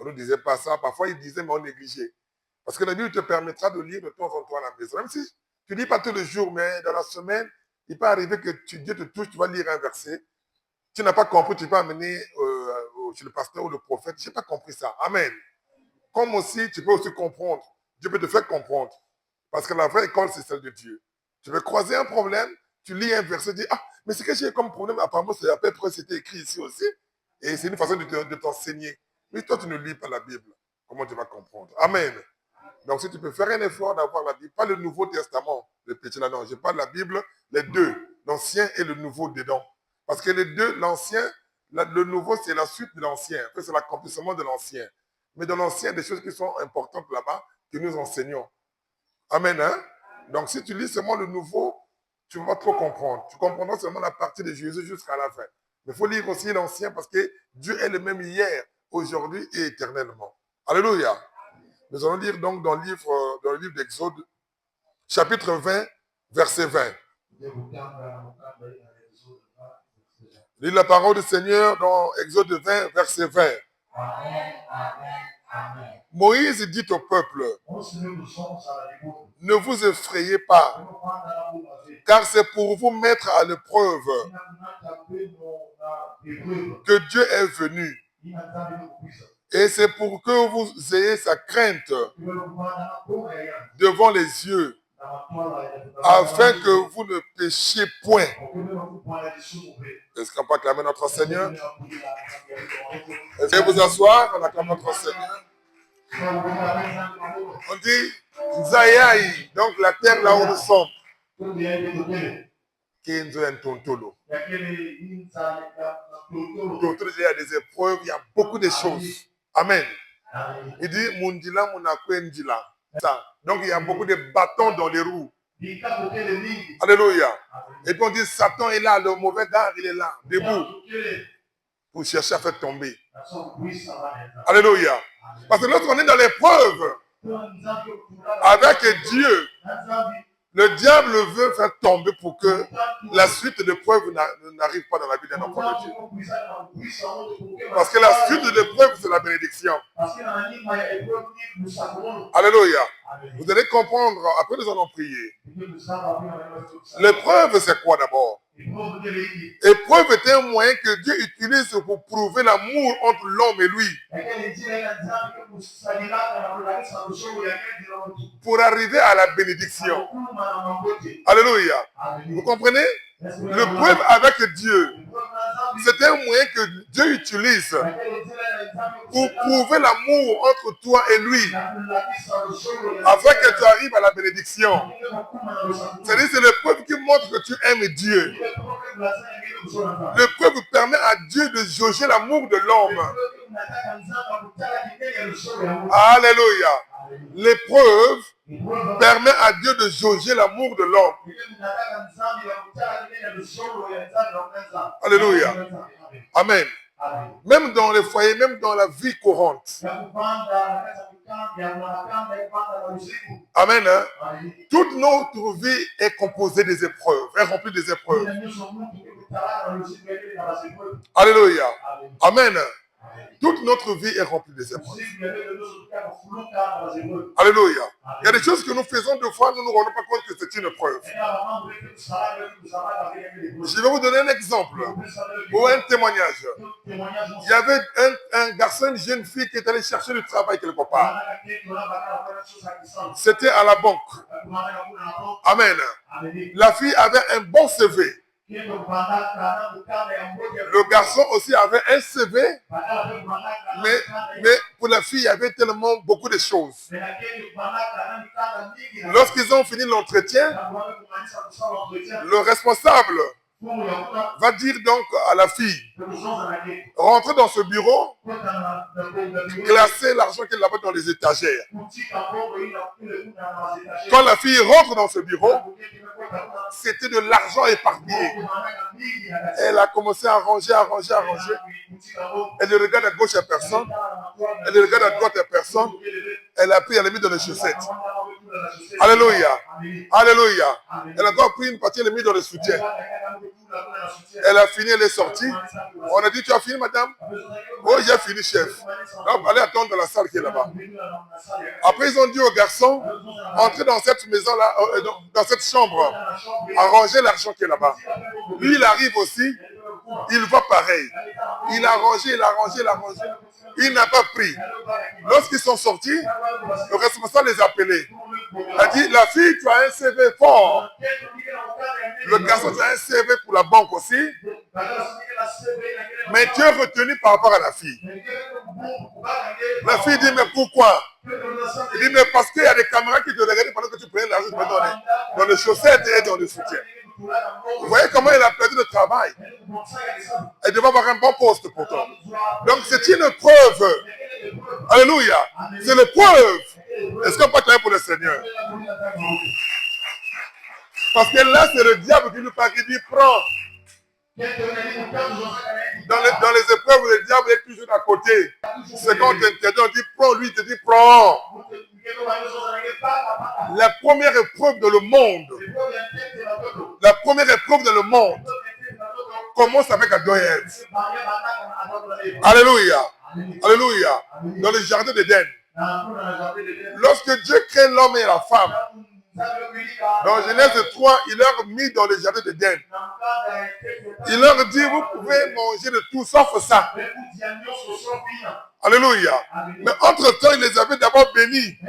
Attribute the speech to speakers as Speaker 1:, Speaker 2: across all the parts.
Speaker 1: On ne disait pas ça. Parfois, il disait, mais on négligeait. Parce que la Bible te permettra de lire de temps en temps à la maison. Même si tu ne lis pas tous les jours, mais dans la semaine, il peut arriver que Dieu te touche, tu vas lire un verset. Tu n'as pas compris, tu peux amener chez le pasteur ou le prophète. Je n'ai pas compris ça. Amen. Comme aussi, tu peux aussi comprendre. Dieu peut te faire comprendre. Parce que la vraie école, c'est celle de Dieu. Tu veux croiser un problème, tu lis un verset, tu dis, ah, mais ce que j'ai comme problème, apparemment, c'est à peu près, c'était écrit ici aussi. Et c'est une façon de t'enseigner. Mais toi, tu ne lis pas la Bible. Comment tu vas comprendre? Amen. Donc, si tu peux faire un effort d'avoir la Bible, pas le Nouveau Testament, le petit là, non, je parle de la Bible, les deux, l'Ancien et le Nouveau dedans. Parce que les deux, l'Ancien, le Nouveau, c'est la suite de l'Ancien. C'est l'accomplissement de l'Ancien. Mais dans l'Ancien, il y a des choses qui sont importantes là-bas que nous enseignons. Amen, hein? Donc, si tu lis seulement le Nouveau, tu ne vas pas trop comprendre. Tu comprendras seulement la partie de Jésus jusqu'à la fin. Mais il faut lire aussi l'Ancien parce que Dieu est le même hier, aujourd'hui et éternellement. Alléluia. Nous allons lire donc dans le livre d'Exode, chapitre 20, verset 20. Lire la parole du Seigneur dans Exode 20, verset 20.
Speaker 2: Amen, amen, amen.
Speaker 1: Moïse dit au peuple, ne vous effrayez pas, car c'est pour vous mettre à l'épreuve que Dieu est venu. Et c'est pour que vous ayez sa crainte devant les yeux, afin que vous ne péchiez point. Est-ce qu'on peut acclamer notre Seigneur? Est-ce que vous asseoir? On acclame notre Seigneur. On dit Zayaï, donc la terre là où nous sommes. Kenzo et Tontolo. Il y a des épreuves, il y a beaucoup de choses. Amen. Il dit Mundila Munakwendila. Donc il y a beaucoup de bâtons dans les roues. Alléluia. Et puis on dit Satan est là, le mauvais gars, il est là, debout, pour chercher à faire tomber. Alléluia. Parce que lorsqu'on est dans l'épreuve avec Dieu, le diable veut faire tomber pour que la suite de l'épreuve n'arrive pas dans la vie d'un enfant de Dieu. Parce que la suite de l'épreuve, c'est la bénédiction. Alléluia. Vous allez comprendre, après nous allons prier. L'épreuve, c'est quoi d'abord? L'épreuve est un moyen que Dieu utilise pour prouver l'amour entre l'homme et lui. Pour arriver à la bénédiction. Alléluia. Vous comprenez? L'épreuve avec Dieu, c'est un moyen que Dieu utilise pour prouver l'amour entre toi et lui, afin que tu arrives à la bénédiction. C'est-à-dire c'est l'épreuve qui montre que tu aimes Dieu. L'épreuve permet à Dieu de jauger l'amour de l'homme. Alléluia. L'épreuve permet à Dieu de jauger l'amour de l'homme. Alléluia. Amen. Même dans les foyers, même dans la vie courante. Amen. Hein? Toute notre vie est composée des épreuves, est remplie des épreuves. Alléluia. Amen. Toute notre vie est remplie des épreuves. Alléluia. Il y a des choses que nous faisons deux fois, nous ne nous rendons pas compte que c'est une épreuve. Je vais vous donner un exemple ou un témoignage. Il y avait un garçon, une jeune fille qui est allée chercher du travail quelque part. C'était à la banque. Amen. La fille avait un bon CV. Le garçon aussi avait un CV, mais pour la fille, il y avait tellement beaucoup de choses. Lorsqu'ils ont fini l'entretien, le responsable va dire donc à la fille, rentrez dans ce bureau, classez l'argent qu'elle avait dans les étagères. Quand la fille rentre dans ce bureau, c'était de l'argent éparpillé. Elle a commencé à ranger. Elle ne regarde à gauche à personne. Elle ne regarde à droite à personne. Elle a pris, elle a mis dans les chaussettes. Alléluia. Alléluia. Elle a encore pris une partie, elle a mis dans le soutien. Elle a fini, elle est sortie. On a dit, tu as fini, madame? Oh, j'ai fini, chef. Donc, allez attendre dans la salle qui est là-bas. Après, ils ont dit au garçon, entrez dans cette maison-là, dans cette chambre, arrangez l'argent qui est là-bas. Lui, il arrive aussi, il voit pareil. Il a rangé, il a rangé, il a rangé. Il n'a pas pris. Lorsqu'ils sont sortis, le responsable les a appelés. Il a dit, la fille, tu as un CV fort. Le garçon, tu as un CV pour la banque aussi. Mais tu es retenu par rapport à la fille. La fille dit, mais pourquoi? Il dit, mais parce qu'il y a des caméras qui te regardent pendant que tu prenais l'argent dans les chaussettes et dans les soutiens. Vous voyez comment elle a perdu le travail. Elle devait avoir un bon poste pourtant. Donc c'est une preuve. Alléluia. C'est une preuve. Est-ce qu'on peut travailler pour le Seigneur? Parce que là, c'est le diable qui nous parle, qui dit, prends. Dans les épreuves, le diable est toujours à côté. C'est quand on t'interdit, on dit, prends, lui, il te dit, prends. La première épreuve dans le monde, commence avec Adam et Ève. Alléluia. Alléluia. Dans le jardin d'Éden. Lorsque Dieu crée l'homme et la femme, dans Genèse 3, il leur a mis dans le jardin d'Éden. Il leur dit, vous pouvez manger de tout sauf ça. Alléluia. Mais entre-temps, il les avait d'abord bénis.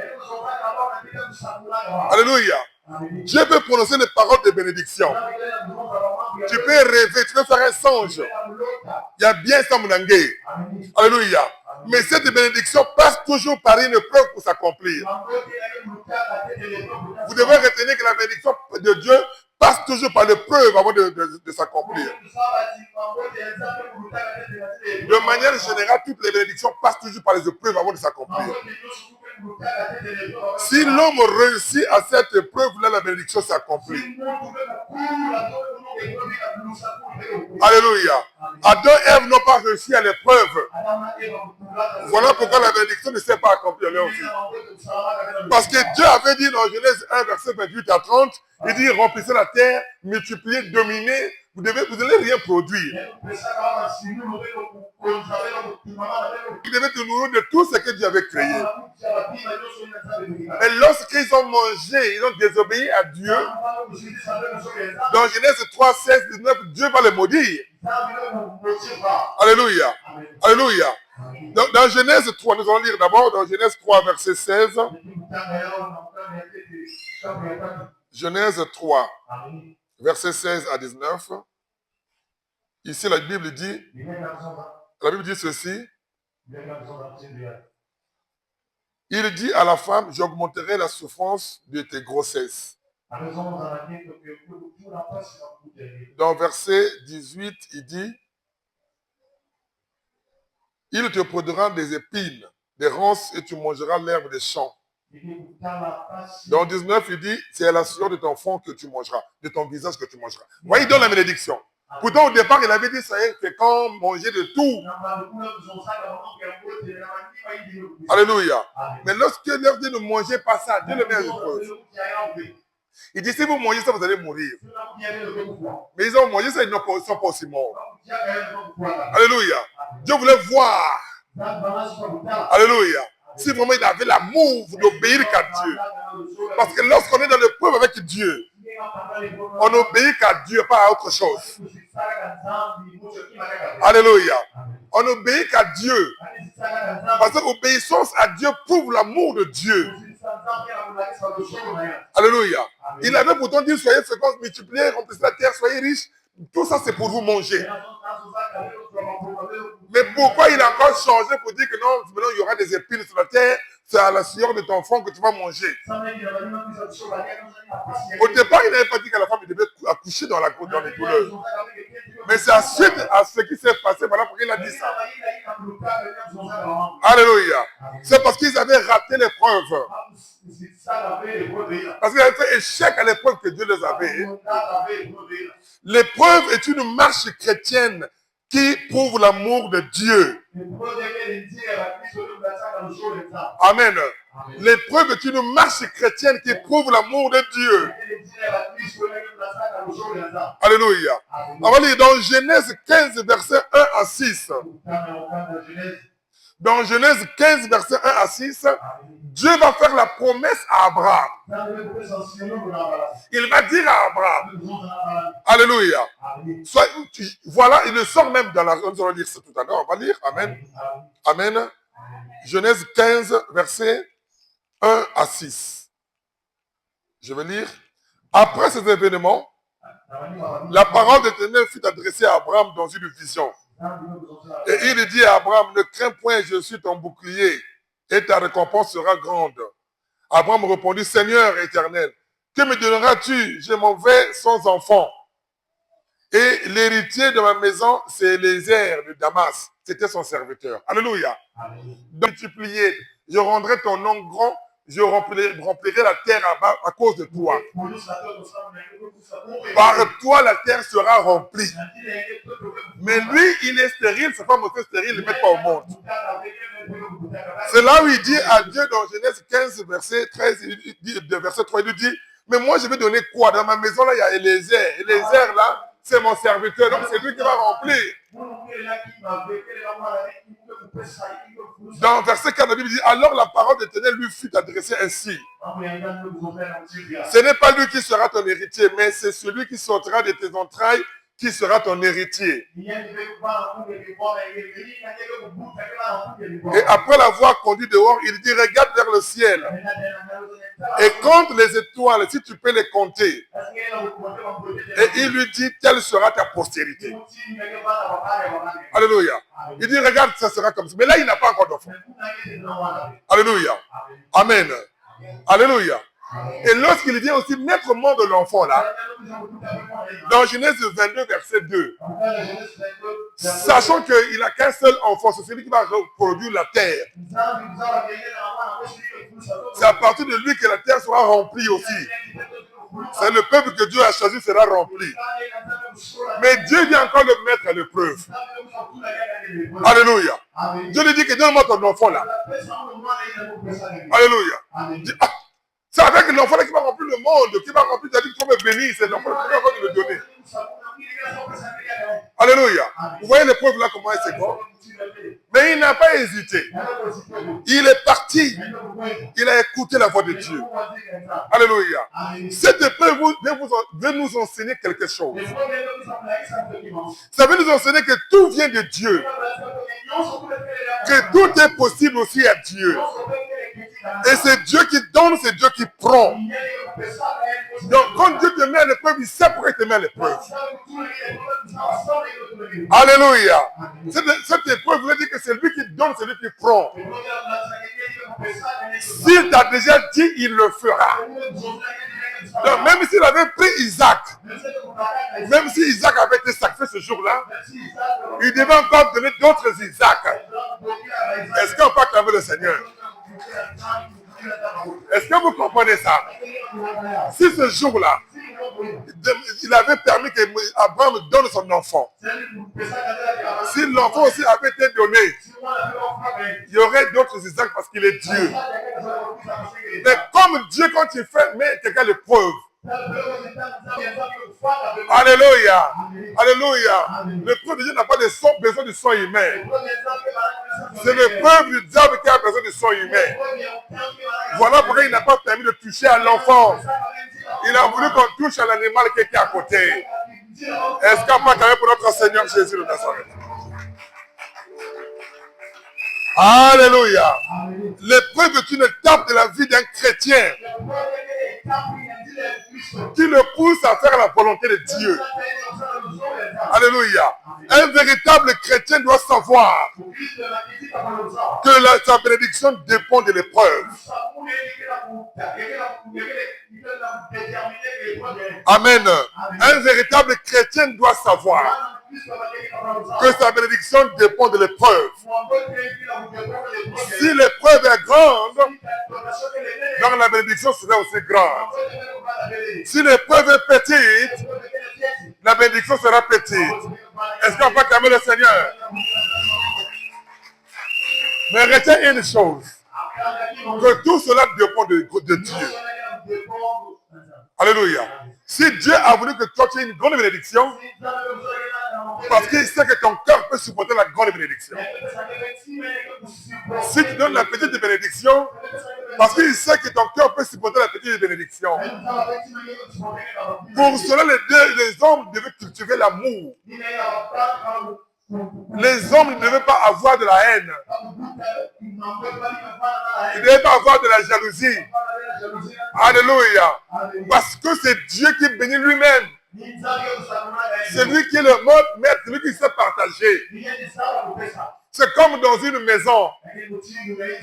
Speaker 1: Alléluia. Dieu peut prononcer des paroles de bénédiction. Tu peux rêver, tu peux faire un songe. Il y a bien ça, mon anguille. Alléluia. Mais cette bénédiction passe toujours par une preuve pour s'accomplir. Vous devez retenir que la bénédiction de Dieu passe toujours par les preuves avant de s'accomplir. De manière générale, toutes les bénédictions passent toujours par les épreuves avant de s'accomplir. Si l'homme réussit à cette épreuve-là, la bénédiction s'accomplit. Alléluia. Adam et Ève n'ont pas réussi à l'épreuve. Voilà pourquoi la bénédiction ne s'est pas accomplie leur vie. Parce que Dieu avait dit dans Genèse 1, verset 28 à 30, il dit, remplissez la terre, multipliez, dominez, vous n'allez rien produire. Vous devez te nourrir de tout ce que Dieu avait créé. Mais lorsqu'ils ont mangé, ils ont désobéi à Dieu, dans Genèse 3, 16, 19, Dieu va les maudire. Alléluia. Alléluia. Dans Genèse 3, nous allons lire d'abord dans Genèse 3, verset 16. Genèse 3, verset 16 à 19. Ici, la Bible dit ceci. Il dit à la femme, j'augmenterai la souffrance de tes grossesses. Dans verset 18, il dit, il te produira des épines, des ronces, et tu mangeras l'herbe des champs. Dans 19, il dit, c'est à la sueur de ton front que tu mangeras, de ton visage que tu mangeras. Vous voyez, il donne la bénédiction. Pourtant, au départ, il avait dit, ça y est, fécond, manger de tout. Alléluia. Mais lorsqu'il leur dit ne mangez pas ça, Dieu le met à l'épreuve. Il dit, si vous mangez ça, vous allez mourir. Mais ils ont mangé ça, ils ne sont pas aussi morts. Alléluia. Dieu voulait voir. Alléluia. Si vraiment il avait l'amour d'obéir qu'à Dieu. Parce que lorsqu'on est dans l'épreuve avec Dieu, on n'obéit qu'à Dieu, pas à autre chose. Alléluia. On n'obéit qu'à Dieu. Parce que l'obéissance à Dieu prouve l'amour de Dieu. Alléluia. Il avait pourtant dit, soyez féconds, multipliez, remplissez la terre, soyez riches. Tout ça, c'est pour vous manger. Mais pourquoi il a encore changé pour dire que non, maintenant il y aura des épines sur la terre, c'est à la sueur de ton front que tu vas manger. Au départ, il n'avait pas dit que la femme devait accoucher dans les douleurs. Mais c'est suite à ce qui s'est passé, voilà pourquoi il a dit ça. Alléluia. C'est parce qu'ils avaient raté l'épreuve. Parce qu'ils avaient fait échec à l'épreuve que Dieu les avait. L'épreuve est une marche chrétienne qui prouve l'amour de Dieu. Amen. L'épreuve est une marche chrétienne qui prouve l'amour de Dieu. Alléluia. On va lire dans Genèse 15, verset 1 à 6. Dans Genèse 15, verset 1 à 6, Dieu va faire la promesse à Abraham. Il va dire à Abraham, alléluia. Voilà, il le sort même dans la... On va lire ça tout à l'heure, on va lire, amen. Amen. Genèse 15, verset 1 à 6. Je vais lire. Après ces événements, la parole de l'Éternel fut adressée à Abraham dans une vision. Et il dit à Abraham, ne crains point, je suis ton bouclier, et ta récompense sera grande. Abraham répondit, Seigneur éternel, que me donneras-tu? Je m'en vais sans enfant. Et l'héritier de ma maison, c'est Élézer de Damas. C'était son serviteur. Alléluia. Donc, multiplié, je rendrai ton nom grand, je remplirai la terre à cause de toi. Par toi, la terre sera remplie. Mais lui, il est stérile, sa femme aussi stérile, il ne le met pas au monde. C'est là où il dit à Dieu dans Genèse 15, verset 13, verset 3, il lui dit, mais moi je vais donner quoi? Dans ma maison là, il y a Élézer. Élézer là, c'est mon serviteur, donc c'est lui qui va remplir. Dans verset 4, la Bible dit, alors la parole de l'Éternel lui fut adressée ainsi. Ce n'est pas lui qui sera ton héritier, mais c'est celui qui sortira de tes entrailles qui sera ton héritier. Et après l'avoir conduit dehors, il dit, regarde vers le ciel et compte les étoiles, si tu peux les compter. Et il lui dit, telle sera ta postérité. Alléluia. Il dit, regarde, ça sera comme ça. Mais là, il n'a pas encore d'enfant. Alléluia. Amen. Alléluia. Et lorsqu'il vient aussi mettre au monde l'enfant là, dans Genèse 22, verset 2, sachant qu'il n'a qu'un seul enfant, c'est celui qui va reproduire la terre. C'est à partir de lui que la terre sera remplie aussi. C'est le peuple que Dieu a choisi sera rempli. Mais Dieu vient encore le mettre à l'épreuve. Alléluia. Dieu lui dit que donne-moi ton enfant là. Alléluia. C'est avec l'enfant qui va remplir le monde, qui va remplir ta vie, qui va me bénir. C'est l'enfant qui va me donner. Alléluia. Vous voyez l'épreuve là, comment elle s'est grande? Mais il n'a pas hésité. Il est parti. Il a écouté la voix de Dieu. Alléluia. Cette épreuve veut nous enseigner quelque chose. Ça veut nous enseigner que tout vient de Dieu. Que tout est possible aussi à Dieu. Et c'est Dieu qui donne, c'est Dieu qui prend. Donc quand Dieu te met à l'épreuve, il sait pourquoi il te met à l'épreuve. Alléluia. Cette épreuve veut dire que c'est lui qui donne, c'est lui qui prend. S'il t'a déjà dit, il le fera. Donc même s'il avait pris Isaac, même si Isaac avait été sacrifié ce jour-là, il devait encore donner d'autres Isaac. Est-ce qu'on peut acclamer le Seigneur? Est-ce que vous comprenez ça? Si ce jour-là, il avait permis qu'Abraham donne son enfant, si l'enfant aussi avait été donné, il y aurait d'autres Isaac parce qu'il est Dieu. Mais comme Dieu, quand il fait, met quelqu'un à l'épreuve, alléluia, alléluia, l'épreuve de Dieu n'a pas besoin du sang humain. C'est l'épreuve du diable qui a besoin du sang humain. Voilà pourquoi il n'a pas permis de toucher à l'enfant. Il a voulu qu'on touche à l'animal qui est à côté. Est-ce qu'on peut acclamer pour notre Seigneur Jésus de Nazareth? Alléluia. L'épreuve est une étape de la vie d'un chrétien qui le pousse à faire la volonté de Dieu. Alléluia. Un véritable chrétien doit savoir que sa bénédiction dépend de l'épreuve. Amen. Un véritable chrétien doit savoir que sa bénédiction dépend de l'épreuve. Si l'épreuve est grande, donc la bénédiction sera aussi grande. Si l'épreuve est petite, la bénédiction sera petite. Est-ce qu'on peut acclamer le Seigneur? Mais retiens une chose. Que tout cela dépend de Dieu. Alléluia. Si Dieu a voulu que toi tu aies une grande bénédiction, parce qu'il sait que ton cœur peut supporter la grande bénédiction. Si tu donnes la petite bénédiction, parce qu'il sait que ton cœur peut supporter la petite bénédiction. Pour cela, les hommes devaient cultiver l'amour. Les hommes ne devaient pas avoir de la haine. Ils ne devaient pas avoir de la jalousie. Alléluia. Parce que c'est Dieu qui bénit lui-même. C'est lui qui est le maître, c'est lui qui sait partager. C'est comme dans une maison.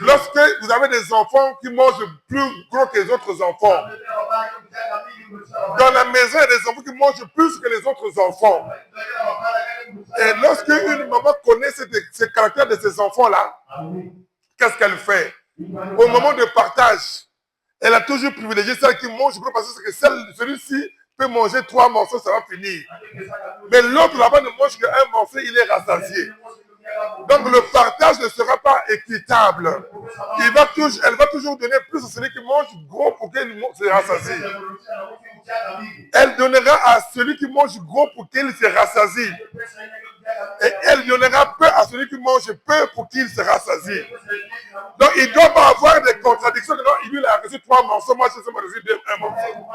Speaker 1: Lorsque vous avez des enfants qui mangent plus gros que les autres enfants. Dans la maison, il y a des enfants qui mangent plus que les autres enfants. Et lorsque une maman connaît ces caractères de ces enfants-là, qu'est-ce qu'elle fait? Au moment de partage, elle a toujours privilégié celle qui mange gros parce que celui-ci peut manger 3 morceaux, ça va finir. Mais l'autre là-bas ne mange qu'un morceau, il est rassasié. Donc le partage ne sera pas équitable. Elle va toujours donner plus à celui qui mange gros pour qu'il se rassasie. Elle donnera à celui qui mange gros pour qu'il se rassasie. Et elle donnera peu à celui qui mange peu pour qu'il se rassasie. Donc il ne doit pas avoir des contradictions. Non, lui a reçu 3 morceaux, moi je reçu 1 morceau.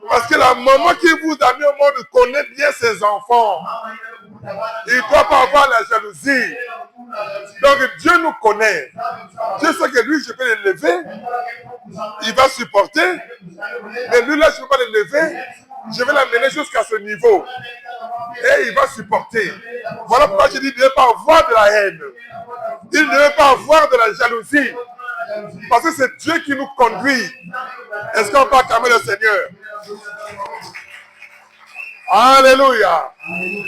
Speaker 1: Parce que la maman qui vous a mis au monde connaît bien ses enfants. Il ne doit pas avoir la jalousie. Donc Dieu nous connaît. Dieu sait que lui, je peux l'élever. Il va supporter. Mais lui là, je ne peux pas l'élever. Je vais l'amener jusqu'à ce niveau. Et il va supporter. Voilà pourquoi je dis, il ne devait pas avoir de la haine. Il ne devait pas avoir de la jalousie. Parce que c'est Dieu qui nous conduit. Est-ce qu'on peut acclamer le Seigneur? Alléluia.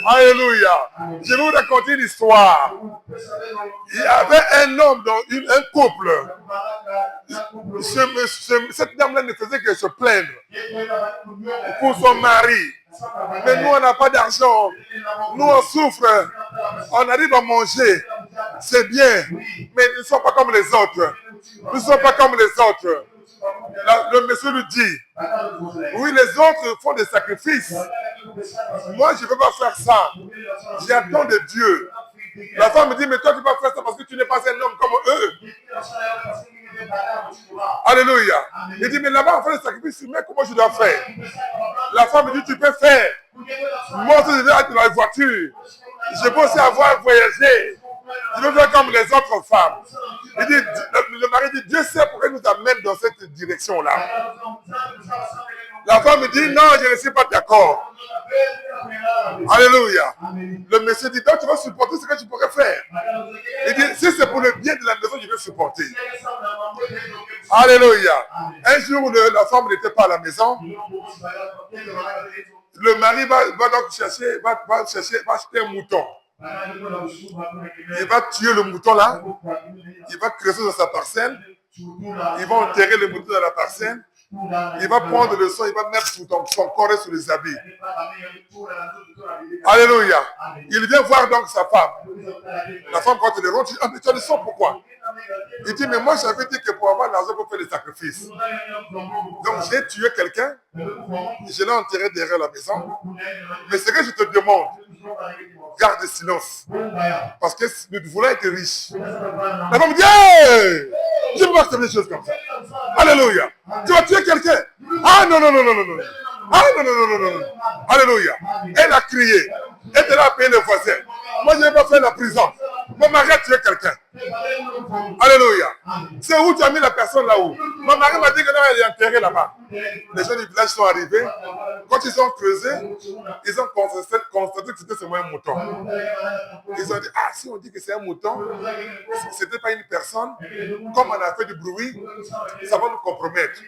Speaker 1: Alléluia. Je vais vous raconter une histoire. Il y avait un homme dans un couple. Cette dame-là ne faisait que se plaindre pour son mari. Mais nous, on n'a pas d'argent. Nous, on souffre. On arrive à manger. C'est bien. Mais nous ne sommes pas comme les autres. Nous ne sommes pas comme les autres. Le monsieur lui dit, oui, les autres font des sacrifices. Moi, je ne peux pas faire ça. J'attends de Dieu. La femme me dit, mais toi, tu ne peux pas faire ça parce que tu n'es pas un homme comme eux. Alléluia. Il dit, mais là-bas, on fait des sacrifices. Mais comment je dois faire? La femme me dit, tu peux faire. Moi aussi, je vais être dans la voiture. Je peux aussi avoir voyagé. Je veux faire comme les autres femmes. Il dit, le mari dit, Dieu sait pourquoi il nous amène dans cette direction-là. La femme me dit, non, je ne suis pas d'accord. Alléluia. Le monsieur dit, donc tu vas supporter ce que tu pourrais faire. Il dit, si c'est pour le bien de la maison, je vais supporter. Alléluia. Un jour, la femme n'était pas à la maison. Le mari va donc chercher, va acheter un mouton. Il va tuer le mouton là. Il va creuser dans sa parcelle. Il va enterrer le mouton dans la parcelle. Il va prendre le sang, il va mettre son corps sur les habits. Alléluia. Il vient voir donc sa femme. La femme, quand elle rentre, il dit, ah, mais tu as le sang, pourquoi? Il dit, mais moi j'avais dit que pour avoir l'argent pour faire des sacrifices. Donc j'ai tué quelqu'un, je l'ai enterré derrière la maison. Mais ce que je te demande, garde le silence. Parce que nous voulons être riches. La femme dit, hey, je ne peux pas accepter des choses comme ça. Alléluia. Tu vas tuer quelqu'un. Ah non, non, non, non, non, non. Ah non, non, non, non, non, non. Alléluia. Elle a crié. Elle te l'a payé le voisin. Moi, je ne vais pas faire la prison. Mon mari a tué quelqu'un. Alléluia. C'est où tu as mis la personne là-haut? Mon mari m'a dit que non, elle est enterrée là-bas. Les gens du village sont arrivés. Quand ils ont creusé, ils ont constaté que c'était seulement un mouton. Ils ont dit, ah, si on dit que c'est un mouton, ce n'était pas une personne, comme on a fait du bruit, ça va nous compromettre.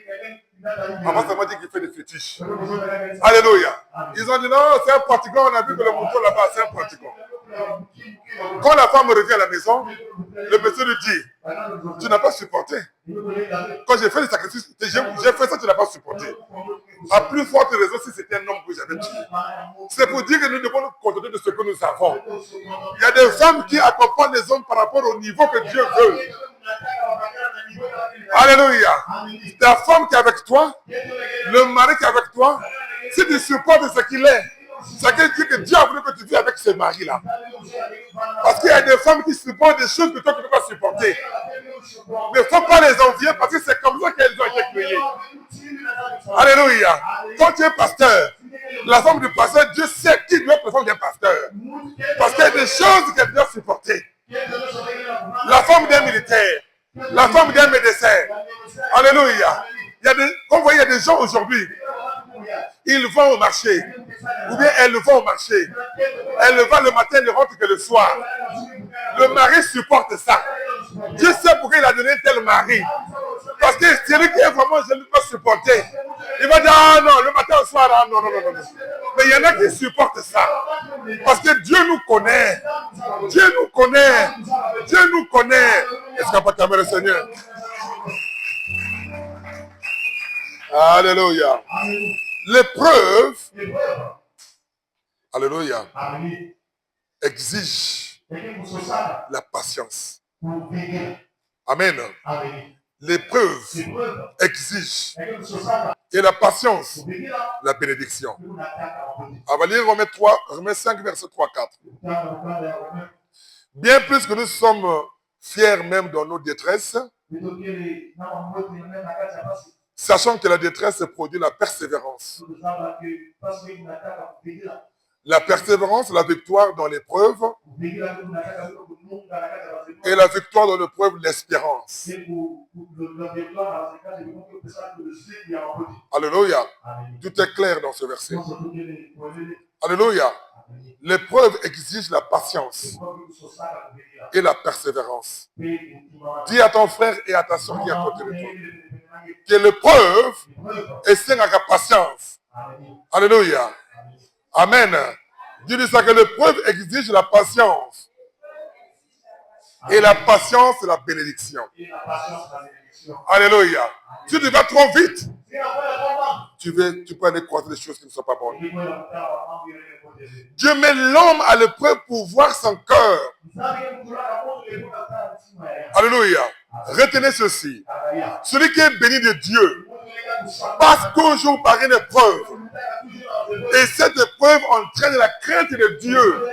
Speaker 1: Avant, ça m'a dit qu'il fait des fétiches. Alléluia. Ils ont dit, non, c'est un pratiquant, on a vu que le mouton là-bas, c'est un pratiquant. Quand la femme revient à la maison, le monsieur lui dit, tu n'as pas supporté. Quand j'ai fait les sacrifices, j'ai fait ça, tu n'as pas supporté. À plus forte raison, si c'était un homme que j'avais tué. C'est pour dire que nous devons nous contenter de ce que nous avons. Il y a des femmes qui accompagnent les hommes par rapport au niveau que Dieu veut. Alléluia. Ta femme qui est avec toi, le mari qui est avec toi, si tu supportes ce qu'il est, ça veut dire que Dieu a voulu que tu vis avec ce mari-là. Parce qu'il y a des femmes qui supportent des choses que toi tu ne peux pas supporter. Mais il ne faut pas les envier parce que c'est comme ça qu'elles ont été créées. Alléluia. Quand tu es pasteur, la femme du pasteur, Dieu sait qui doit être la femme d'un pasteur. Parce qu'il y a des choses qu'elle doit supporter. La femme d'un militaire, la femme d'un médecin. Alléluia. Comme vous voyez, il y a des gens aujourd'hui, ils vont au marché. Ou bien elles vont au marché. Elles vont le matin, ne rentrent que le soir. Le mari supporte ça. Dieu sait pourquoi il a donné tel mari. Parce que celui qui est vraiment, je ne peux pas supporter. Il va dire, ah non, le matin au soir, ah non. Mais il y en a qui supportent ça. Parce que Dieu nous connaît. Dieu nous connaît. Dieu nous connaît. Est-ce qu'il n'y a pas de caméra, Seigneur? Alléluia. L'épreuve, alléluia, exige la patience. Amen. L'épreuve exige et la patience, la bénédiction. On va lire Romains 5, verset 3-4. Bien plus que nous sommes fiers même dans nos détresses, sachant que la détresse produit la persévérance. La persévérance, la victoire dans l'épreuve, et la victoire dans l'épreuve, l'espérance. Alléluia. Tout est clair dans ce verset. Alléluia. L'épreuve exige la patience et la persévérance. Dis à ton frère et à ta soeur qui est à côté de toi que l'épreuve est la patience. Alléluia. Amen. Dieu dit ça, que l'épreuve exige la patience. Et la patience, c'est la bénédiction. Alléluia. Si tu vas trop vite, tu peux aller croiser des choses qui ne sont pas bonnes. Dieu met l'homme à l'épreuve pour voir son cœur. Alléluia. Retenez ceci. Celui qui est béni de Dieu passe toujours par une épreuve. Et cette épreuve entraîne la crainte de Dieu.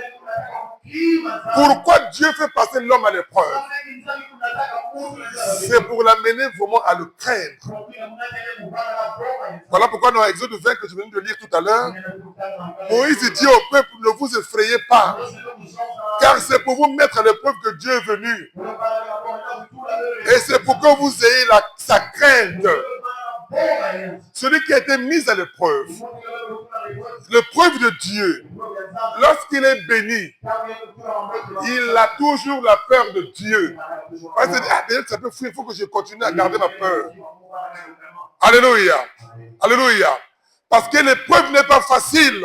Speaker 1: Pourquoi Dieu fait passer l'homme à l'épreuve? C'est pour l'amener vraiment à le craindre. Voilà pourquoi dans Exode 20 que je viens de lire tout à l'heure, Moïse dit au peuple, ne vous effrayez pas, car c'est pour vous mettre à l'épreuve que Dieu est venu. Et c'est pour que vous ayez sa crainte. Celui qui a été mis à l'épreuve, l'épreuve de Dieu, lorsqu'il est béni, il a toujours la peur de Dieu. Il se dit, ça peut fuir, il faut que je continue à garder ma peur. Alléluia. Alléluia. Parce que l'épreuve n'est pas facile.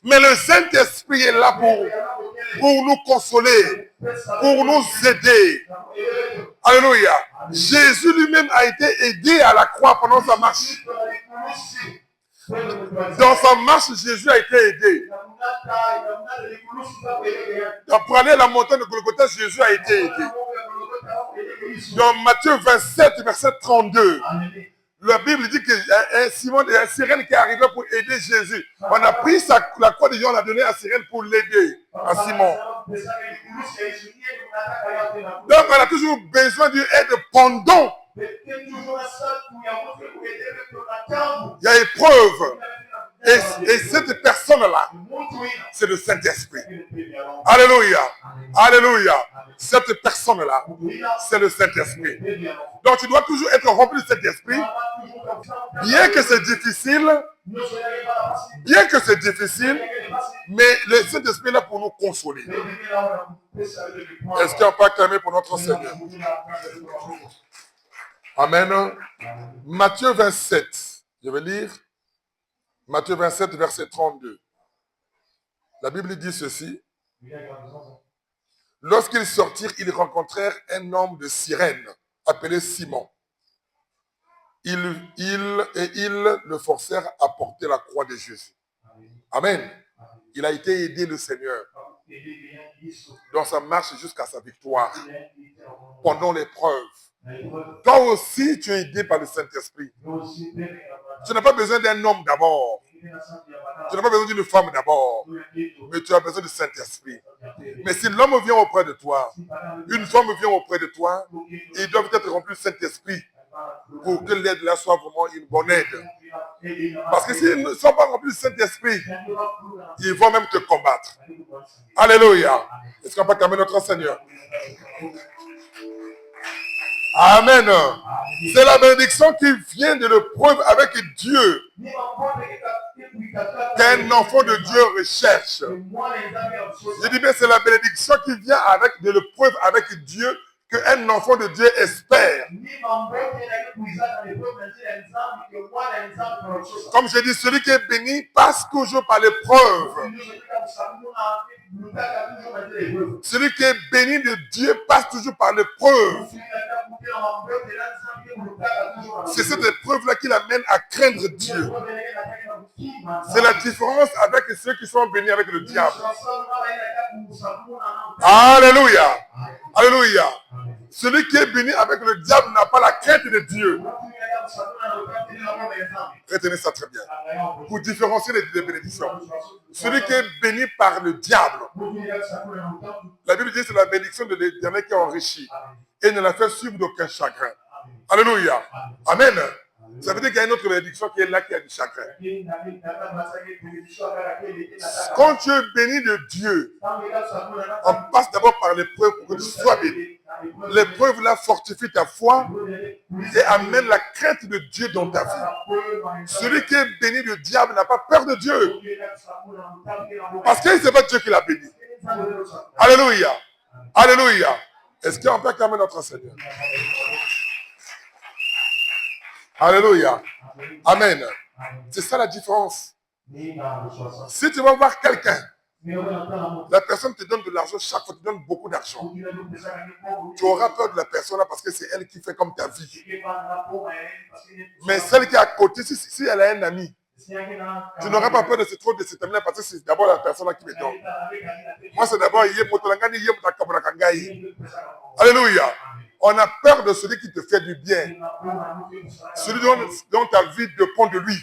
Speaker 1: Mais le Saint-Esprit est là pour nous consoler, pour nous aider. Alléluia. Jésus lui-même a été aidé à la croix pendant sa marche. Dans sa marche, Jésus a été aidé. Pour aller à la montagne de Golgotha, Jésus a été aidé. Dans Matthieu 27, verset 32, la Bible dit qu'il y a un sirène qui est arrivé pour aider Jésus. On a pris la croix de Dieu, on l'a donnée à sirène pour l'aider, à Simon. Donc on a toujours besoin d'une aide pendant. Il y a épreuve. Et cette personne-là, c'est le Saint-Esprit. Alléluia. Alléluia. Cette personne-là, c'est le Saint-Esprit. Donc tu dois toujours être rempli de cet esprit. Bien que c'est difficile, mais le Saint-Esprit est là pour nous consoler. Est-ce qu'il n'y a pas acclamé pour notre Seigneur? Amen. Matthieu 27. Je vais lire. Matthieu 27, verset 32. La Bible dit ceci. Lorsqu'ils sortirent, ils rencontrèrent un homme de Cyrène, appelé Simon. Ils le forcèrent à porter la croix de Jésus. Amen. Il a été aidé le Seigneur dans sa marche jusqu'à sa victoire, pendant l'épreuve. Toi aussi, tu es aidé par le Saint-Esprit. Tu n'as pas besoin d'un homme d'abord. Tu n'as pas besoin d'une femme d'abord. Mais tu as besoin du Saint-Esprit. Mais si l'homme vient auprès de toi, une femme vient auprès de toi, ils doivent être remplis du Saint-Esprit pour que l'aide là soit vraiment une bonne aide. Parce que s'ils ne sont pas remplis du Saint-Esprit, ils vont même te combattre. Alléluia. Est-ce qu'on peut calmer notre Seigneur? Amen. C'est la bénédiction qui vient de l'épreuve avec Dieu qu'un enfant de Dieu recherche. Je dis bien, c'est la bénédiction qui vient avec de l'épreuve avec Dieu qu'un enfant de Dieu espère. Comme je dis, celui qui est béni passe toujours par l'épreuve. Celui qui est béni de Dieu passe toujours par l'épreuve. C'est cette épreuve-là qui l'amène à craindre Dieu. C'est la différence avec ceux qui sont bénis avec le diable. Alléluia. Alléluia. Celui qui est béni avec le diable n'a pas la crainte de Dieu. Retenez ça très bien. Pour différencier les bénédictions. Celui qui est béni par le diable. La Bible dit que c'est la bénédiction de l'Éternel qui est enrichi et ne la fait suivre d'aucun chagrin. Alléluia. Amen. Ça veut dire qu'il y a une autre bénédiction qui est là, qui a du chagrin. Quand tu es béni de Dieu, on passe d'abord par l'épreuve pour que tu sois béni. L'épreuve là fortifie ta foi et amène la crainte de Dieu dans ta vie. Celui qui est béni du diable n'a pas peur de Dieu. Parce que c'est pas Dieu qui l'a béni. Alléluia. Alléluia. Est-ce qu'on peut calmer notre Seigneur? Alléluia. Amen. C'est ça la différence. Si tu vas voir quelqu'un, la personne te donne de l'argent, chaque fois te donne beaucoup d'argent. Tu auras peur de la personne là parce que c'est elle qui fait comme ta vie. Mais celle qui est à côté, si elle a un ami, tu n'auras pas peur de cet ami-là parce que c'est d'abord la personne là qui me donne. Moi, c'est d'abord Alléluia. On a peur de celui qui te fait du bien. Celui dont ta vie dépend de lui.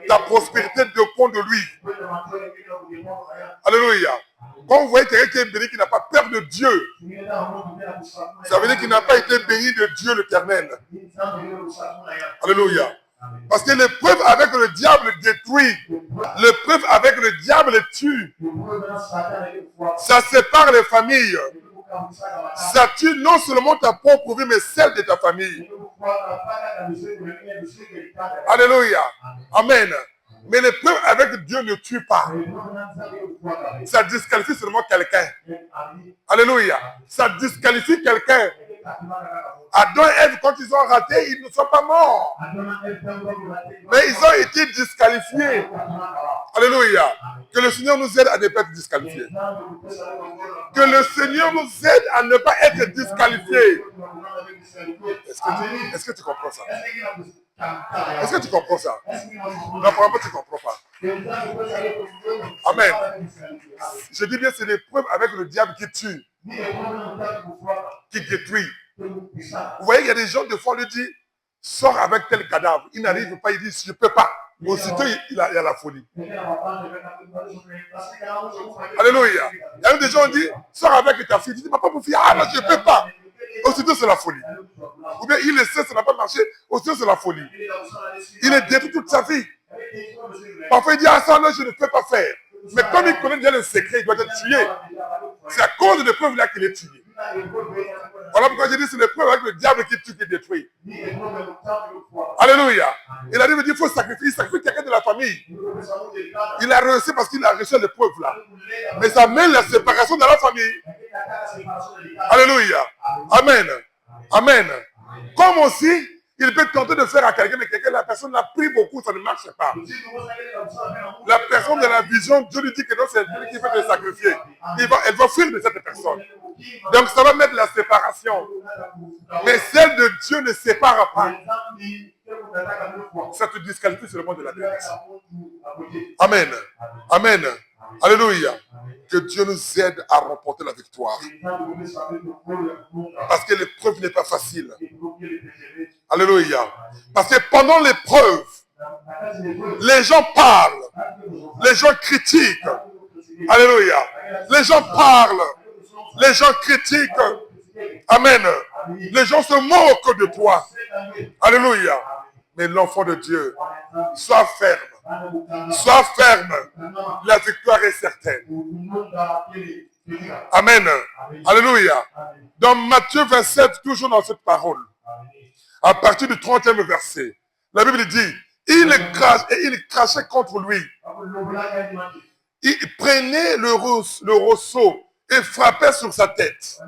Speaker 1: Ta prospérité dépend de lui. Alléluia. Quand vous voyez quelqu'un qui est béni, qui n'a pas peur de Dieu, ça veut dire qu'il n'a pas été béni de Dieu l'Éternel. Alléluia. Parce que l'épreuve avec le diable détruit. L'épreuve avec le diable tue. Ça sépare les familles. Ça tue non seulement ta propre vie, mais celle de ta famille. Alléluia. Amen. Mais l'épreuve avec Dieu ne tue pas. Ça disqualifie seulement quelqu'un. Alléluia. Ça disqualifie quelqu'un. Adam et Ève, quand ils ont raté, ils ne sont pas morts. Mais ils ont été disqualifiés. Alléluia. Que le Seigneur nous aide à ne pas être disqualifiés. Que le Seigneur nous aide à ne pas être disqualifiés. Est-ce que tu comprends ça? Est-ce que tu comprends ça? Non, probablement tu ne comprends pas. Amen. Je dis bien, c'est l'épreuve avec le diable qui tue, qui détruit. Vous voyez, il y a des gens, des fois, on lui dit, sors avec tel cadavre. Il n'arrive pas, il dit, je ne peux pas. Aussitôt, il y a la folie. Alléluia. Il y a des gens qui disent, sors avec ta fille. Il dit, papa, mon fille, ah non, je ne peux pas. Aussitôt, c'est la folie. Ou bien, il essaie, ça n'a pas marché. Aussitôt, c'est la folie. Il est détruit toute sa vie. Parfois, il dit, ah ça, non, je ne peux pas faire. Mais comme il connaît déjà le secret, il doit être tué. C'est à cause de l'épreuve là qu'il est tué. Voilà pourquoi je dis c'est l'épreuve avec le diable qui tue, qui détruit. Alléluia. Il a dit, il faut sacrifier. Il sacrifie quelqu'un de la famille. Il a réussi parce qu'il a reçu l'épreuve là. Mais ça mène la séparation dans la famille. Alléluia. Amen. Amen. Comme aussi, il peut tenter de faire à quelqu'un, mais la personne a pris beaucoup, ça ne marche pas. La personne de la vision, Dieu lui dit que non, c'est lui qui fait te sacrifier. Elle va fuir de cette personne. Donc ça va mettre la séparation. Mais celle de Dieu ne sépare pas. Ça te disqualifie seulement de la bénédiction. Amen. Amen. Alléluia. Que Dieu nous aide à remporter la victoire. Parce que l'épreuve n'est pas facile. Alléluia. Parce que pendant l'épreuve, les gens parlent. Les gens critiquent. Alléluia. Les gens parlent. Les gens critiquent. Amen. Les gens se moquent de toi. Alléluia. Mais l'enfant de Dieu, sois ferme. Sois ferme. La victoire est certaine. Amen. Alléluia. Dans Matthieu 27, toujours dans cette parole, à partir du 30e verset, la Bible dit, il crachait contre lui. Il prenait le rosseau et frappait sur sa tête.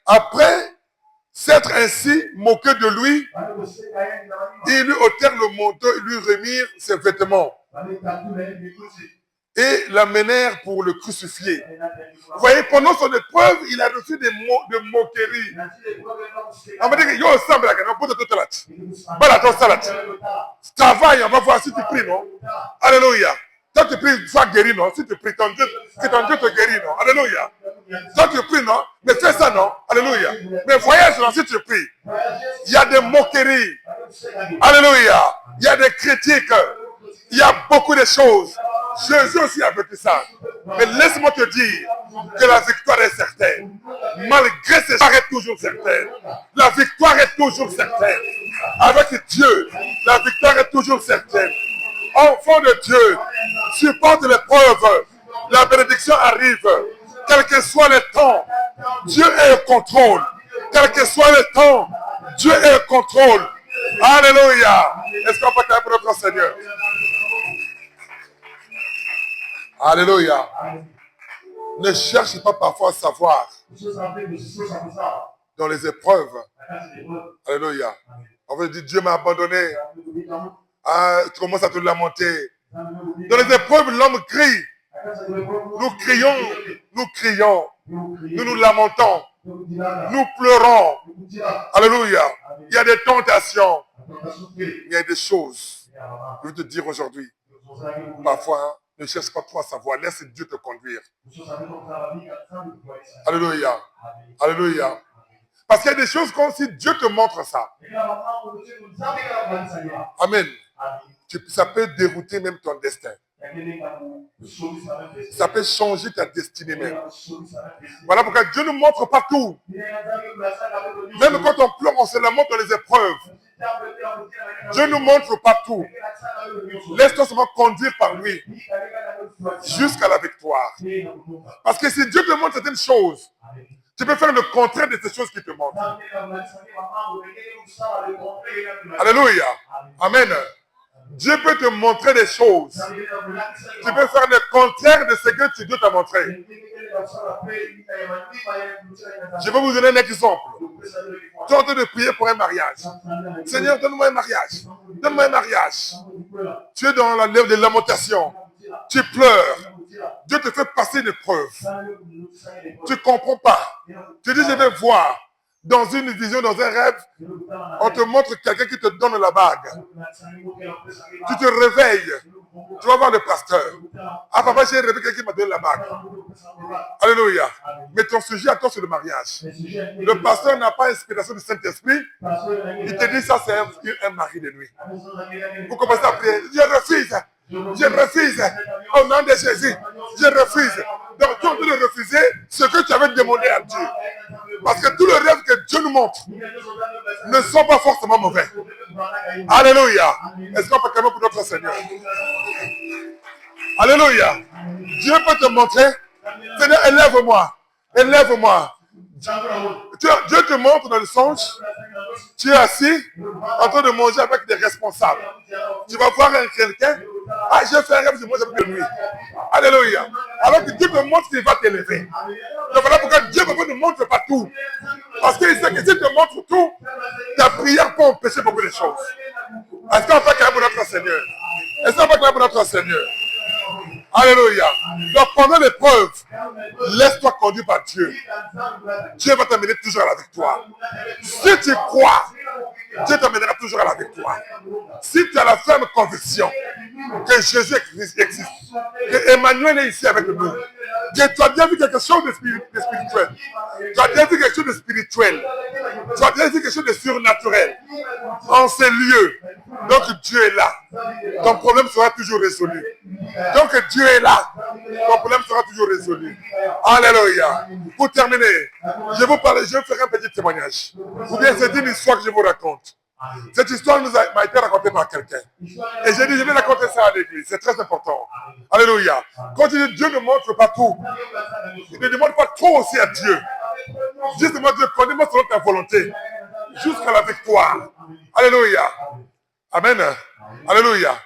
Speaker 1: Après s'être ainsi moqué de lui, ils lui ôtèrent le manteau et lui remirent ses vêtements et l'amenèrent pour le crucifier. Vous voyez, pendant son épreuve, il a reçu des mots de moquerie. On va dire que yo, semble que on peut tout là. Voilà, ton salat. Travaille, on va voir si tu pries, non? Alléluia. Toi, tu pries, sois guéri, non? Si tu pries, ton Dieu te guérit, non? Alléluia. Toi, tu pries, non? Mais fais ça, non? Alléluia. Mais voyage, non? Si tu pries, il y a des moqueries. Alléluia. Il y a des critiques. Il y a beaucoup de choses. Jésus aussi a vécu ça. Mais laisse-moi te dire que la victoire est certaine. Malgré ces choses, est toujours certaine. La victoire est toujours certaine. Avec Dieu, la victoire est toujours certaine. Enfant de Dieu, supporte l'épreuve. La bénédiction arrive. Quel que soit le temps, Dieu est au contrôle. Quel que soit le temps, Dieu est au contrôle. Alléluia. Est-ce qu'on peut acclamer pour notre Seigneur? Alléluia. Ne cherche pas parfois à savoir dans les épreuves. Alléluia. On veut dire Dieu m'a abandonné. Ah, tu commences à te lamenter. Dans les épreuves, l'homme crie. Nous crions, nous nous lamentons, nous pleurons. Alléluia. Il y a des tentations. Il y a des choses. Je veux te dire aujourd'hui, parfois, ne cherche pas trop à savoir. Laisse Dieu te conduire. Alléluia. Alléluia. Parce qu'il y a des choses comme si Dieu te montre ça. Amen. Ça peut dérouter même ton destin. Ça peut changer ta destinée même. Voilà pourquoi Dieu ne montre pas tout. Même quand on pleure, on se la montre dans les épreuves. Dieu ne nous montre pas tout. Laisse-toi seulement conduire par lui jusqu'à la victoire. Parce que si Dieu te montre certaines choses, tu peux faire le contraire de ces choses qu'il te montre. Alléluia. Amen. Dieu peut te montrer des choses. Tu peux faire le contraire de ce que Dieu t'a montré. Je vais vous donner un exemple. Tu es en train de prier pour un mariage. Seigneur, donne-moi un mariage. Donne-moi un mariage. Tu es dans la lèvre de lamentation. Tu pleures. Dieu te fait passer une épreuve. Tu ne comprends pas. Tu dis, je vais voir. Dans une vision, dans un rêve, on te montre quelqu'un qui te donne la bague. Tu te réveilles. Tu vas voir le pasteur. Ah papa, j'ai rêvé quelqu'un qui m'a donné la bague. Alléluia. Mais ton sujet à toi, c'est le mariage. Le pasteur n'a pas inspiration du Saint-Esprit. Il te dit ça, c'est un mari de nuit. Vous commencez à prier. Je refuse. Je refuse. Au nom de Jésus. Je refuse. Donc tu es en train de refuser ce que tu avais demandé à Dieu. Parce que tous les rêves que Dieu nous montre ne sont pas forcément mauvais. Alléluia. Est-ce qu'on peut calmer pour notre Seigneur? Alléluia. Dieu peut te montrer. Seigneur, élève-moi. Élève-moi. Dieu te montre dans le songe. Tu es assis en train de manger avec des responsables. Tu vas voir quelqu'un. Ah, j'ai fait un rêve, je mange avec lui. Alléluia. Alors que Dieu te montre qu'il va t'élever. Donc voilà pourquoi Dieu ne montre pas tout. Parce qu'il sait que s'il te montre tout, ta prière peut empêcher beaucoup de choses. Est-ce qu'on peut clamer pour notre Seigneur? Est-ce qu'on peut clamer pour notre Seigneur? Alléluia. Donc pendant l'épreuve, laisse-toi conduire par Dieu. Dieu va t'amener toujours à la victoire. Si tu crois, Dieu t'amènera toujours à la victoire. Si tu as la ferme conviction que Jésus existe, que Emmanuel est ici avec nous, que tu as déjà vu quelque chose de spirituel, tu as déjà vu quelque chose de spirituel, tu as déjà vu quelque chose de surnaturel en ces lieux, donc Dieu est là. Ton problème sera toujours résolu. Donc Dieu est là. Ton problème sera toujours résolu. Alléluia. Pour terminer, je vais faire un petit témoignage. Ou bien c'est une histoire que je vous raconte. Cette histoire m'a été racontée par quelqu'un. Et j'ai dit, je vais raconter ça à l'église. C'est très important. Alléluia. Quand il dit Dieu ne montre pas tout, il ne demande pas trop aussi à Dieu. Justement, Dieu, connais-moi selon ta volonté. Jusqu'à la victoire. Alléluia. Amen. Alléluia.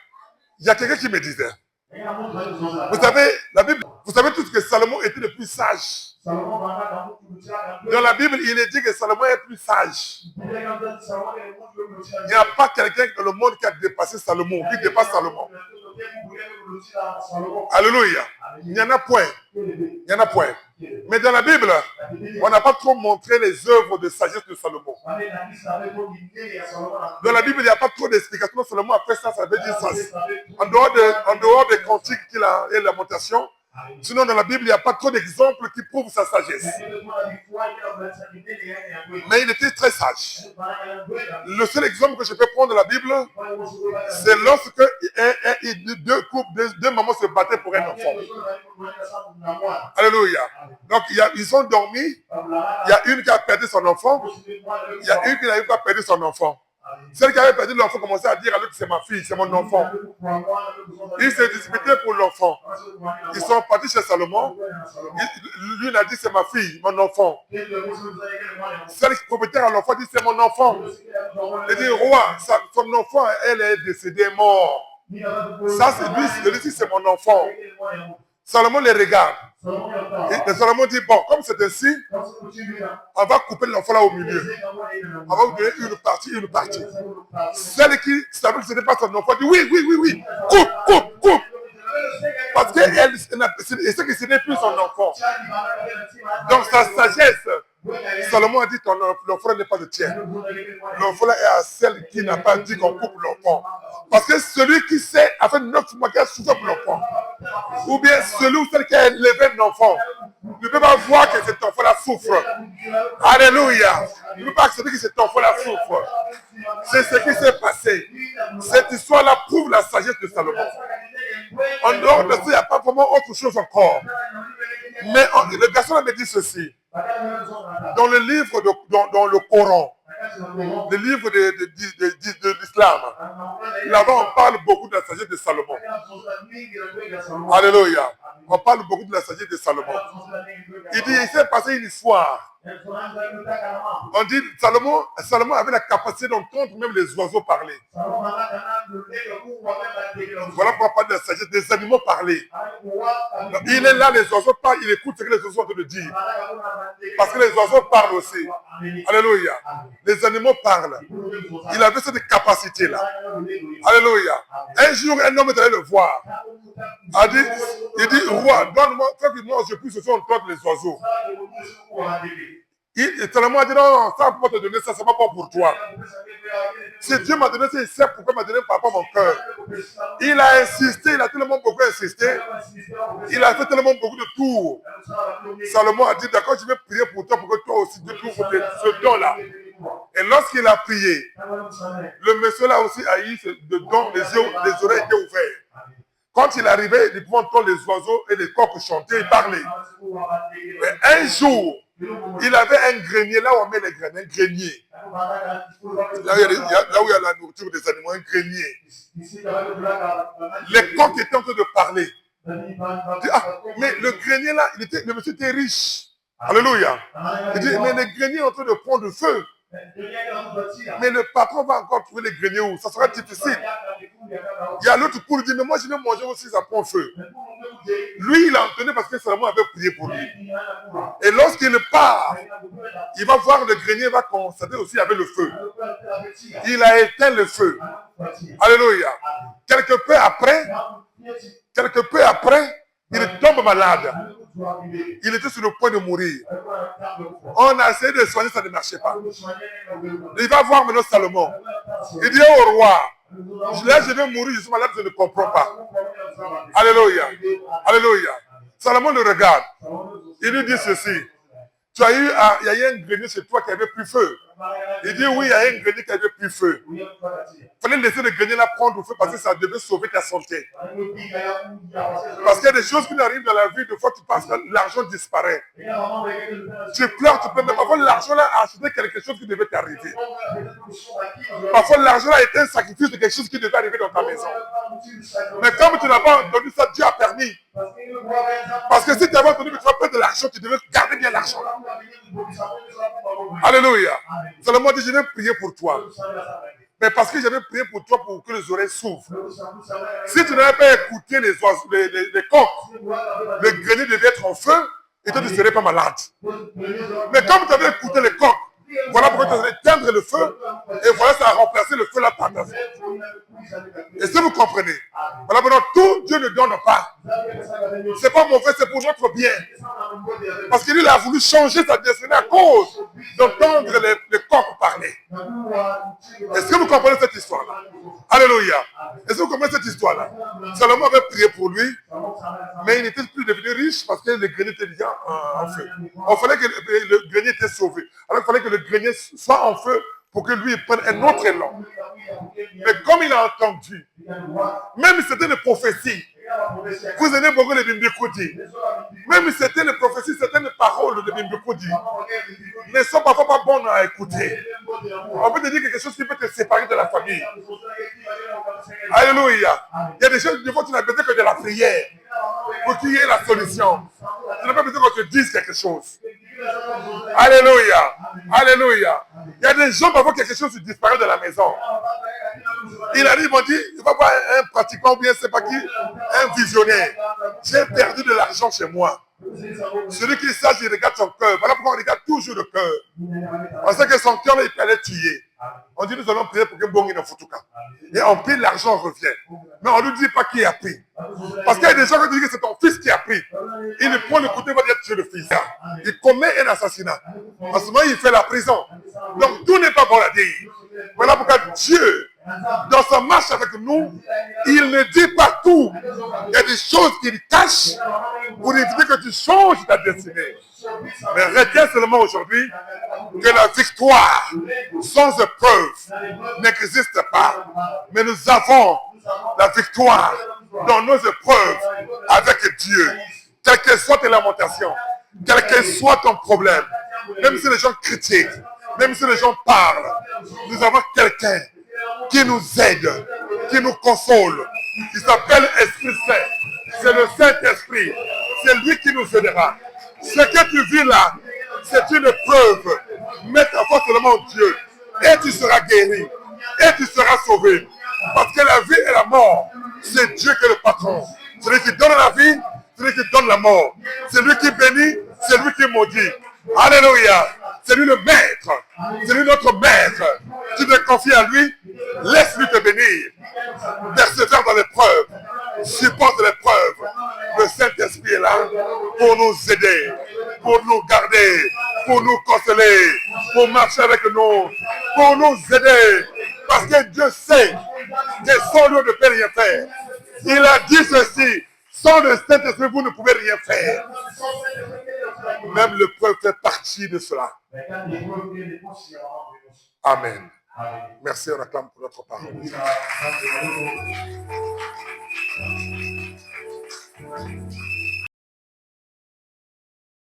Speaker 1: Il y a quelqu'un qui me disait, vous savez, la Bible, vous savez tous que Salomon était le plus sage. Dans la Bible, il est dit que Salomon est plus sage. Il n'y a pas quelqu'un dans le monde qui a dépassé Salomon, qui dépasse Salomon. Alléluia. Il n'y en a point. Il n'y en a point. Mais dans la Bible, on n'a pas trop montré les œuvres de sagesse de Salomon. Dans la Bible, il n'y a pas trop d'explications. Salomon a fait ça, ça veut dire ça. En dehors des cantiques qu'il a et la lamentation, sinon, dans la Bible, il n'y a pas trop d'exemples qui prouvent sa sagesse. Mais il était très sage. Le seul exemple que je peux prendre de la Bible, c'est lorsque deux mamans se battaient pour un enfant. Alléluia. Donc, ils ont dormi. Il y a une qui a perdu son enfant. Il y a une qui n'avait pas perdu son enfant. Celle qui avait perdu l'enfant commençait à dire à l'autre, c'est ma fille, c'est mon enfant. Ils se disputaient pour l'enfant. Ils sont partis chez Salomon. Lui, il a dit, c'est ma fille, mon enfant. Celle qui propriétaire à l'enfant dit, c'est mon enfant. Il dit, roi, son enfant, elle est décédée, mort. Ça, c'est lui, c'est mon enfant. Salomon les regarde. Et Salomon dit, bon, comme c'est ainsi, on va couper l'enfant là au milieu. On va vous donner une partie. Celle qui savait que ce n'était pas son enfant dit, oui. Coupe. Parce qu'elle sait que ce n'est plus son enfant. Donc sa sagesse, Salomon a dit, l'enfant n'est pas le tien. L'enfant là est à celle qui n'a pas dit qu'on coupe l'enfant. Parce que celui qui sait, a fait 9 mois qu'il a souffert pour l'enfant. Ou bien celui ou celle qui a élevé un enfant ne peut pas voir que cet enfant-là souffre. Alléluia. Il ne peut pas accepter que cet enfant-là souffre. C'est ce qui s'est passé. Cette histoire-là prouve la sagesse de Salomon. En dehors de ça, il n'y a pas vraiment autre chose encore. Mais le garçon me dit ceci. Dans le livre, dans le Coran, le livre de l'islam, là-bas on parle beaucoup de la sagesse de Salomon. Alléluia. On parle beaucoup de la sagesse de Salomon. Il dit, il s'est passé une histoire. On dit, Salomon avait la capacité d'entendre même les oiseaux parler. Voilà pourquoi on parle de la sagesse des animaux parler. Il est là, les oiseaux parlent, il écoute ce que les oiseaux sont en train de dire. Parce que les oiseaux parlent aussi. Alléluia. Les animaux parlent. Il avait cette capacité-là. Alléluia. Un jour, un homme est allé le voir. Il dit, roi, donne-moi, que moi je puisse aussi entendre les oiseaux. Salomon a dit, non, ça ne peut pas te donner ça, ça ne va pas pour toi. Si Dieu m'a donné ça, il sait pourquoi il m'a donné par rapport à mon cœur. Il a insisté, il a tellement beaucoup insisté. Il a fait tellement beaucoup de tours. Salomon a dit, d'accord, je vais prier pour toi, pour que toi aussi, Dieu t'ouvre ce don-là. Et lorsqu'il a prié, le monsieur là aussi a eu ce don, les oreilles étaient ouvertes. Quand il arrivait, il pouvait entendre les oiseaux et les coqs chanter et parler. Mais un jour, il avait un grenier, là où on met les graines, un grenier. Là où il y a la nourriture des animaux, un grenier. Les coqs étaient en train de parler. Mais le grenier là, le monsieur était riche. Alléluia. Il dit, mais le grenier est en train de prendre le feu. Mais le patron va encore trouver les greniers où ça sera difficile. Il y a l'autre pour lui dire, mais moi je vais manger aussi, ça prend feu. Lui, il a entendu parce que Salomon avait prié pour lui. Et lorsqu'il part, il va voir le grenier, il va constater aussi avec le feu. Il a éteint le feu. Alléluia. Quelque peu après, il tombe malade. Il était sur le point de mourir. On a essayé de le soigner, ça ne marchait pas. Il va voir maintenant Salomon. Il dit au roi, là je vais mourir, je suis malade, je ne comprends pas. Alléluia. Alléluia. Salomon le regarde. Il lui dit ceci. Il y a eu un grenier chez toi qui avait plus feu. Il dit oui, il y a un grenier qui avait plus feu. Il fallait laisser le grenier là prendre feu parce que ça devait sauver ta santé. Parce qu'il y a des choses qui arrivent dans la vie, de fois tu penses que l'argent disparaît. Tu pleures, tu peux, mais parfois l'argent là a acheté quelque chose qui devait t'arriver. Parfois l'argent là est un sacrifice de quelque chose qui devait arriver dans ta maison. Mais comme tu n'as pas entendu ça, Dieu a permis. Parce que si tu avais entendu que tu vas perdre de l'argent, tu devais garder bien l'argent là. Alléluia. Salomon dit, je vais prier pour toi. Mais parce que j'avais prié pour toi pour que les oreilles s'ouvrent. Si tu n'avais pas écouté les coqs, le grenier devait être en feu et toi tu ne serais pas malade. Mais comme tu avais écouté les coqs, voilà pourquoi tu allais éteindre le feu et voilà ça a remplacé le feu là par ta vie. Et si vous comprenez, voilà maintenant tout Dieu ne donne pas. C'est pas mauvais, c'est pour notre bien. Parce qu'il a voulu changer sa destinée à cause d'entendre les coqs parler. Est-ce que vous comprenez cette histoire-là? Alléluia. Est-ce que vous comprenez cette histoire-là? Salomon avait prié pour lui, mais il n'était plus devenu riche parce que le grenier était déjà en feu. Il fallait que le grenier était sauvé. Alors il fallait que le grenier soit en feu pour que lui prenne un autre élan. Mais comme il a entendu, même si c'était une prophétie, vous aimez beaucoup les Bimbikoudi. Même si c'était une prophétie, certaines paroles de Bimbikoudi ne sont parfois pas bonnes à écouter. On peut te dire quelque chose qui peut te séparer de la famille. Alléluia. Il y a des choses, des fois, tu n'as besoin que de la prière pour qu'il y ait la solution. Tu n'as pas besoin qu'on te dise quelque chose. Alléluia. Alléluia. Il y a des gens, parfois, quelque chose qui disparaît de la maison. Il arrive, on dit, il va voir un pratiquant ou bien, c'est pas qui, un visionnaire. J'ai perdu de l'argent chez moi. Celui qui sache, il regarde son cœur. Voilà pourquoi on regarde toujours le cœur. On sait que son cœur, il peut aller tuer. On dit, nous allons prier pour que Bongi ne foute pas. Et on prie, l'argent revient. Mais on ne lui dit pas qui a pris. Parce qu'il y a des gens qui disent que c'est ton fils qui a pris. Il prend le couteau, il va dire tuer le fils. Il commet un assassinat. En ce moment, il fait la prison. Donc, tout n'est pas bon à dire. Voilà pourquoi Dieu, dans sa marche avec nous, il ne dit pas tout. Il y a des choses qu'il cache pour éviter que tu changes ta destinée. Mais retiens seulement aujourd'hui que la victoire sans épreuve n'existe pas. Mais nous avons la victoire dans nos épreuves avec Dieu. Quelle que soit tes lamentations, quel que soit ton problème, même si les gens critiquent, même si les gens parlent, nous avons quelqu'un qui nous aide, qui nous console, qui s'appelle Esprit Saint. C'est le Saint-Esprit. C'est lui qui nous aidera. Ce que tu vis là, c'est une preuve. Mets ta foi seulement en Dieu et tu seras guéri et tu seras sauvé. Parce que la vie et la mort, c'est Dieu qui est le patron. Celui qui donne la vie, celui qui donne la mort. C'est lui qui bénit, c'est lui qui maudit. Alléluia. C'est lui le maître. C'est lui notre maître. Tu te confies à lui, laisse-lui te bénir. Persévère dans l'épreuve. Supporte l'épreuve. Le Saint-Esprit est là pour nous aider, pour nous garder, pour nous consoler, pour marcher avec nous, pour nous aider. Parce que Dieu sait que sans lui, on ne peut rien faire. Il a dit ceci, sans le Saint-Esprit, vous ne pouvez rien faire. Même l'épreuve fait partie de cela. Amen. Merci, on acclame pour notre parole.